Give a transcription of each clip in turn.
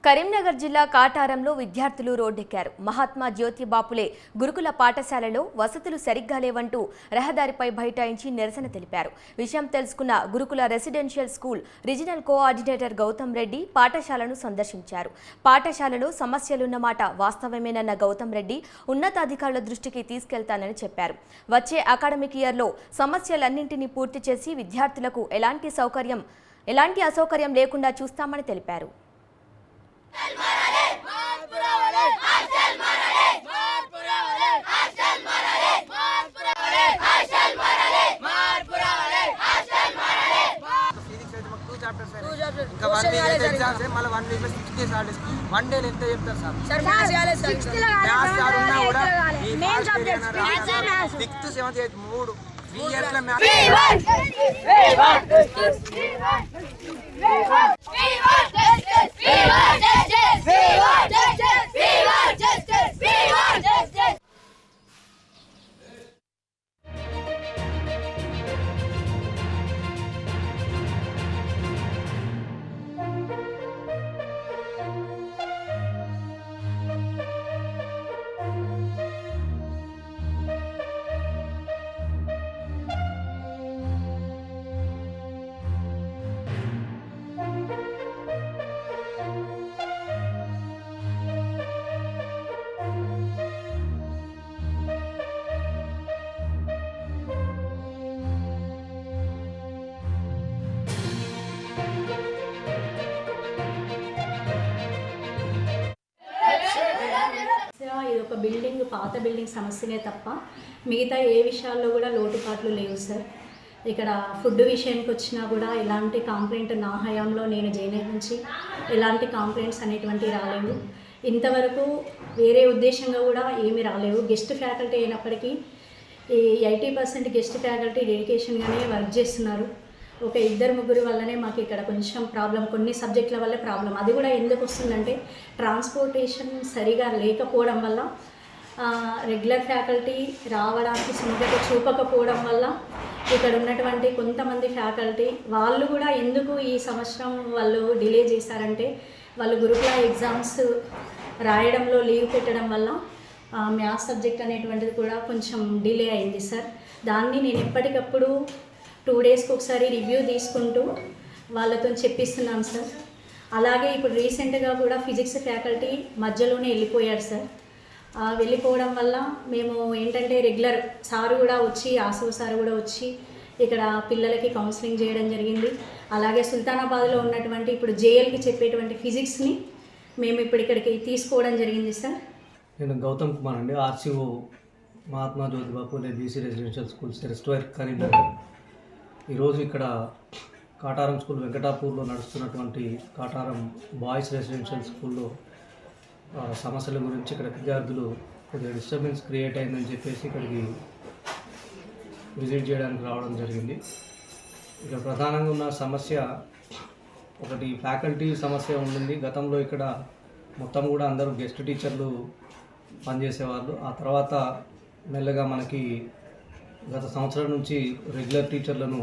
కరీంనగర్ జిల్లా కాటారంలో విద్యార్థులు రోడ్డెక్కారు. మహాత్మా జ్యోతి బాపులే గురుకుల పాఠశాలలో వసతులు సరిగ్గా లేవంటూ రహదారిపై బైఠాయించి నిరసన తెలిపారు. విషయం తెలుసుకున్న Gurukula residential school regional coordinator Gautam Reddy పాఠశాలను సందర్శించారు. పాఠశాలలో సమస్యలున్నమాట వాస్తవమేనన్న గౌతమ్ రెడ్డి ఉన్నతాధికారుల దృష్టికి తీసుకెళ్తానని చెప్పారు. వచ్చే అకాడమిక్ ఇయర్లో సమస్యలన్నింటినీ పూర్తి చేసి విద్యార్థులకు ఎలాంటి అసౌకర్యం లేకుండా చూస్తామని తెలిపారు. ఇంకా 1 వీక్ అయితే ఎగ్జామ్స్ మళ్ళీ 1 వీక్ లో 6 days హాలిడేస్ 1 డే ఎంత చెప్తారు సార్ మ్యాథ్స్ సార్ ఉన్నా కూడా ఈ 6th 7th 8th 3 years లో మ్యాథ్స్ ఇది ఒక బిల్డింగ్ పాత బిల్డింగ్ సమస్యనే తప్ప మిగతా ఏ విషయాల్లో కూడా లోటుపాట్లు లేవు సార్. ఇక్కడ ఫుడ్ విషయానికి వచ్చినా కూడా ఎలాంటి కంప్లైంట్ నా హయాంలో నేను జైనర్ నుంచి ఎలాంటి కంప్లైంట్స్ అనేటువంటివి రాలేవు. ఇంతవరకు వేరే ఉద్దేశంగా కూడా ఏమీ రాలేవు. గెస్ట్ ఫ్యాకల్టీ అయినప్పటికీ ఈ 80% గెస్ట్ ఫ్యాకల్టీ డెడికేషన్గానే వర్క్ చేస్తున్నారు. ఒక 2-3 వల్లనే మాకు ఇక్కడ కొంచెం ప్రాబ్లం, కొన్ని సబ్జెక్టుల వల్లే ప్రాబ్లం. అది కూడా ఎందుకు వస్తుందంటే ట్రాన్స్పోర్టేషన్ సరిగా లేకపోవడం వల్ల, రెగ్యులర్ ఫ్యాకల్టీ రావడానికి సుముఖత చూపకపోవడం వల్ల ఇక్కడ ఉన్నటువంటి కొంతమంది ఫ్యాకల్టీ వాళ్ళు కూడా ఎందుకు ఈ సంవత్సరం వాళ్ళు డిలే చేశారంటే వాళ్ళు గురుకుల ఎగ్జామ్స్ రాయడంలో లీవ్ పెట్టడం వల్ల మ్యాథ్స్ సబ్జెక్ట్ అనేటువంటిది కూడా కొంచెం డిలే అయింది సార్. దాన్ని నేను ఎప్పటికప్పుడు 2 డేస్కి ఒకసారి రివ్యూ తీసుకుంటూ వాళ్ళతో చెప్పిస్తున్నాం సార్. అలాగే ఇప్పుడు రీసెంట్గా కూడా ఫిజిక్స్ ఫ్యాకల్టీ మధ్యలోనే వెళ్ళిపోయారు సార్. వెళ్ళిపోవడం వల్ల మేము ఏంటంటే రెగ్యులర్ సారు కూడా వచ్చి, ఆసో సారు కూడా వచ్చి ఇక్కడ పిల్లలకి కౌన్సిలింగ్ చేయడం జరిగింది. అలాగే సుల్తానాబాద్లో ఉన్నటువంటి ఇప్పుడు జేఎల్కి చెప్పేటువంటి ఫిజిక్స్ని మేము ఇప్పుడు ఇక్కడికి తీసుకోవడం జరిగింది సార్. నేను గౌతమ్ కుమార్ అండి, RCO Mahatma Jyoti Baphule BC residential schools రెస్టోర్ కరీంనగర్. ఈరోజు ఇక్కడ కాటారం స్కూల్ వెంకటాపూర్లో నడుస్తున్నటువంటి కాటారం బాయ్స్ రెసిడెన్షియల్ స్కూల్లో సమస్యల గురించి ఇక్కడ విద్యార్థులు కొద్దిగా డిస్టర్బెన్స్ క్రియేట్ అయిందని చెప్పేసి ఇక్కడికి విజిట్ చేయడానికి రావడం జరిగింది. ఇక్కడ ప్రధానంగా ఉన్న సమస్య ఒకటి ఫ్యాకల్టీ సమస్య ఉండింది. గతంలో ఇక్కడ మొత్తం కూడా అందరూ గెస్ట్ టీచర్లు పనిచేసేవాళ్ళు. ఆ తర్వాత మెల్లగా మనకి గత సంవత్సరం నుంచి రెగ్యులర్ టీచర్లను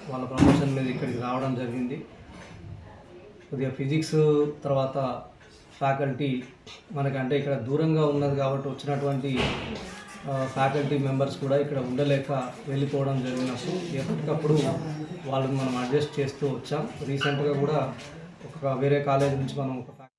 వాళ్ళ ప్రమోషన్ మీద ఇక్కడికి రావడం జరిగింది. కొద్దిగా ఫిజిక్స్ తర్వాత ఫ్యాకల్టీ మనకంటే ఇక్కడ దూరంగా ఉన్నది కాబట్టి వచ్చినటువంటి ఫ్యాకల్టీ మెంబర్స్ కూడా ఇక్కడ ఉండలేక వెళ్ళిపోవడం జరిగినప్పుడు ఎప్పటికప్పుడు వాళ్ళని మనం అడ్జస్ట్ చేస్తూ వచ్చాం. రీసెంట్గా కూడా వేరే కాలేజ్ నుంచి మనం